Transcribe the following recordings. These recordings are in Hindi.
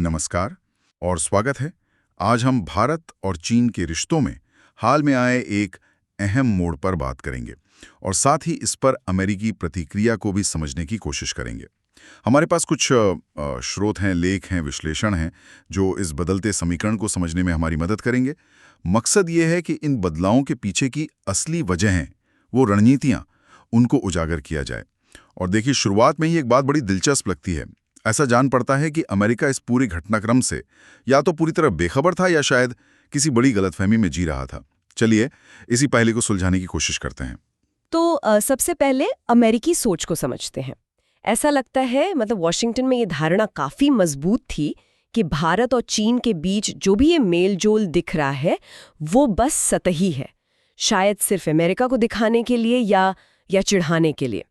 नमस्कार और स्वागत है। आज हम भारत और चीन के रिश्तों में हाल में आए एक अहम मोड़ पर बात करेंगे और साथ ही इस पर अमेरिकी प्रतिक्रिया को भी समझने की कोशिश करेंगे। हमारे पास कुछ स्रोत हैं, लेख हैं, विश्लेषण हैं जो इस बदलते समीकरण को समझने में हमारी मदद करेंगे। मकसद ये है कि इन बदलावों के पीछे की असली वजहें, वो रणनीतियाँ, उनको उजागर किया जाए। और देखिए, शुरुआत में ही एक बात बड़ी दिलचस्प लगती है। ऐसा जान पड़ता है कि अमेरिका इस पूरे घटनाक्रम से या तो पूरी तरह बेखबर था या शायद किसी बड़ी गलतफहमी में जी रहा था। चलिए इसी पहले को सुलझाने की कोशिश करते हैं। तो सबसे पहले अमेरिकी सोच को समझते हैं। ऐसा लगता है वॉशिंगटन में ये धारणा काफी मजबूत थी कि भारत और चीन के बीच जो भी ये मेलजोल दिख रहा है वो बस सतही है, शायद सिर्फ अमेरिका को दिखाने के लिए या चिढ़ाने के लिए।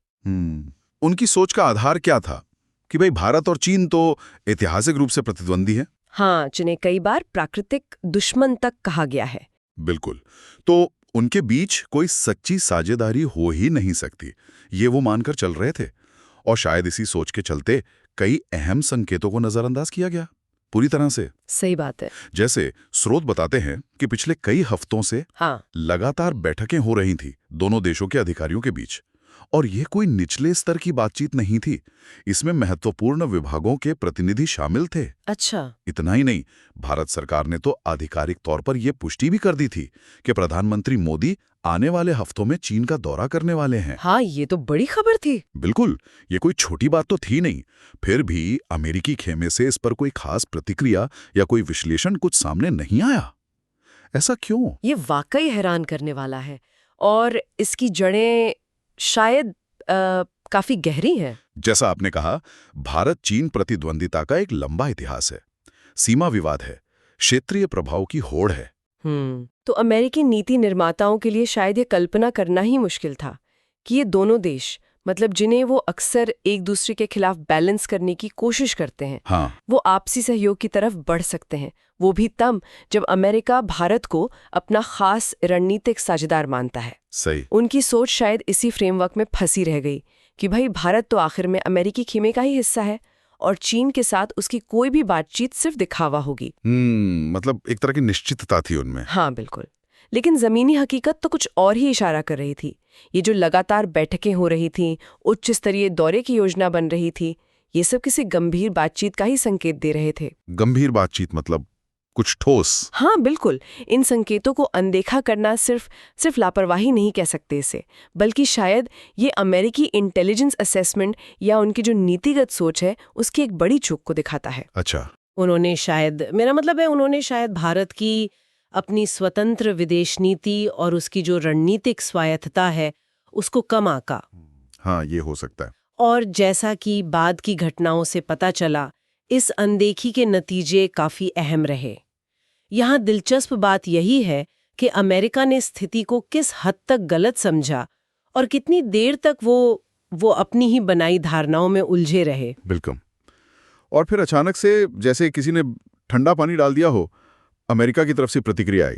उनकी सोच का आधार क्या था कि भाई भारत और चीन तो ऐतिहासिक रूप से प्रतिद्वंदी है। हाँ, जिन्हें कई बार प्राकृतिक दुश्मन तक कहा गया है। बिल्कुल। तो उनके बीच कोई सच्ची साझेदारी हो ही नहीं सकती, ये वो मानकर चल रहे थे। और शायद इसी सोच के चलते कई अहम संकेतों को नजरअंदाज किया गया पूरी तरह से। सही बात है। जैसे स्रोत बताते हैं कि पिछले कई हफ्तों से लगातार बैठकें हो रही थी दोनों देशों के अधिकारियों के बीच। और यह कोई निचले स्तर की बातचीत नहीं थी, इसमें महत्वपूर्ण विभागों के प्रतिनिधि शामिल थे। अच्छा। इतना ही नहीं, भारत सरकार ने तो आधिकारिक तौर पर यह पुष्टि भी कर दी थी कि प्रधानमंत्री मोदी आने वाले हफ्तों में चीन का दौरा करने वाले हैं। हाँ, ये तो बड़ी खबर थी। बिल्कुल, ये कोई छोटी बात तो थी नहीं। फिर भी अमेरिकी खेमे से इस पर कोई खास प्रतिक्रिया या कोई विश्लेषण कुछ सामने नहीं आया। ऐसा क्यों? ये वाकई हैरान करने वाला है और इसकी जड़ें शायद काफी गहरी है। जैसा आपने कहा, भारत चीन प्रतिद्वंदिता का एक लंबा इतिहास है, सीमा विवाद है, क्षेत्रीय प्रभाव की होड़ है। तो अमेरिकी नीति निर्माताओं के लिए शायद ये कल्पना करना ही मुश्किल था कि ये दोनों देश, जिन्हें वो अक्सर एक दूसरे के खिलाफ बैलेंस करने की कोशिश करते हैं, वो आपसी सहयोग की तरफ बढ़ सकते हैं, वो भी तब जब अमेरिका भारत को अपना खास रणनीतिक साझेदार मानता है। सही। उनकी सोच शायद इसी फ्रेमवर्क में फंसी रह गई कि भाई भारत तो आखिर में अमेरिकी खेमे का ही हिस्सा है और चीन के साथ उसकी कोई भी बातचीत सिर्फ दिखावा होगी। मतलब एक तरह की निश्चितता थी उनमें। हाँ बिल्कुल, लेकिन जमीनी हकीकत तो कुछ और ही इशारा कर रही थी। ये जो लगातार बैठकें हो रही थीं, उच्च स्तरीय दौरे की योजना बन रही थी, ये सब किसी गंभीर बातचीत का ही संकेत दे रहे थे। गंभीर बातचीत मतलब कुछ ठोस? हाँ बिल्कुल, इन संकेतों को अनदेखा करना सिर्फ लापरवाही नहीं कह सकते इसे, बल्कि शायद ये अमेरिकी इंटेलिजेंस असेसमेंट या उनकी जो नीतिगत सोच है उसकी एक बड़ी चूक को दिखाता है। अच्छा। उन्होंने शायद भारत की अपनी स्वतंत्र विदेश नीति और उसकी जो रणनीतिक स्वायत्तता है उसको कम आंका। हाँ, ये हो सकता है। और जैसा कि बाद की घटनाओं से पता चला, इस अनदेखी के नतीजे काफी अहम रहे। यहाँ दिलचस्प बात यही है कि अमेरिका ने स्थिति को किस हद तक गलत समझा और कितनी देर तक वो अपनी ही बनाई धारणाओं में उलझे रहे। बिल्कुल। और फिर अचानक से जैसे किसी ने ठंडा पानी डाल दिया हो, अमेरिका की तरफ से प्रतिक्रिया आई।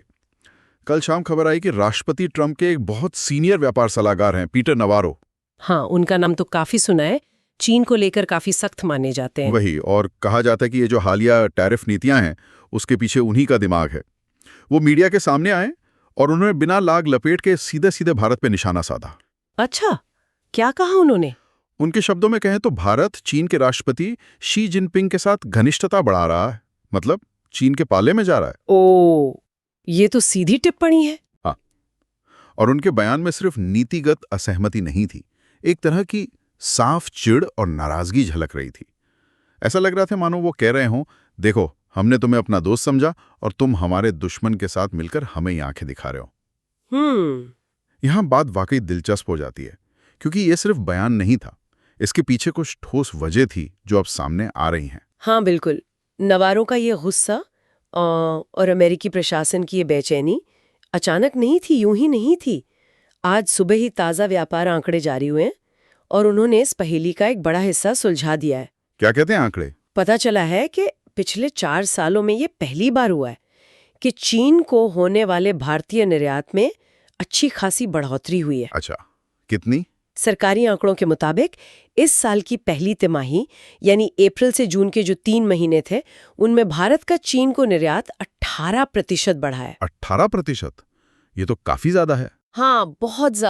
कल शाम खबर आई कि राष्ट्रपति ट्रंप के एक बहुत सीनियर व्यापार सलाहकार हैं, पीटर नवारो। हाँ, उनका नाम तो काफी सुना है, चीन को लेकर काफी सख्त माने जाते हैं। वही, और कहा जाता है कि ये जो हालिया टैरिफ नीतियां हैं उसके पीछे उन्हीं का दिमाग है। वो मीडिया के सामने आए और उन्होंने बिना लाग लपेट के सीधे सीधे भारत पे निशाना साधा। अच्छा, क्या कहा उन्होंने? उनके शब्दों में कहें तो भारत चीन के राष्ट्रपति शी जिनपिंग के साथ घनिष्ठता बढ़ा रहा है, मतलब चीन के पाले में जा रहा है। ओ, ये तो सीधी टिप्पणी है। हाँ, और उनके बयान में सिर्फ नीतिगत असहमति नहीं थी, एक तरह की साफ चिढ़ और नाराजगी झलक रही थी। ऐसा लग रहा था मानो वो कह रहे हों, देखो हमने तुम्हें अपना दोस्त समझा और तुम हमारे दुश्मन के साथ मिलकर हमें ही आंखें दिखा रहे हो। यहां बात वाकई दिलचस्प हो जाती है, क्योंकि ये सिर्फ बयान नहीं था, इसके पीछे कुछ ठोस वजह थी जो अब सामने आ रही हैं। हाँ बिल्कुल, नवारों का ये गुस्सा और अमेरिकी प्रशासन की ये बेचैनी अचानक नहीं थी, यूं ही नहीं थी। आज सुबह ही ताज़ा व्यापार आंकड़े जारी हुए हैं और उन्होंने इस पहेली का एक बड़ा हिस्सा सुलझा दिया है। क्या कहते हैं आंकड़े? पता चला है कि पिछले 4 सालों में ये पहली बार हुआ है कि चीन को होने वाले भारतीय निर्यात में अच्छी खासी बढ़ोतरी हुई है। अच्छा, कितनी? सरकारी आंकड़ों के मुताबिक इस साल की पहली तिमाही यानी अप्रैल से जून के जो 3 महीने थे, उनमें भारत का चीन को निर्यात 18% बढ़ा है। 18%? ये तो काफी ज्यादा है। हाँ, बहुत ज्यादा।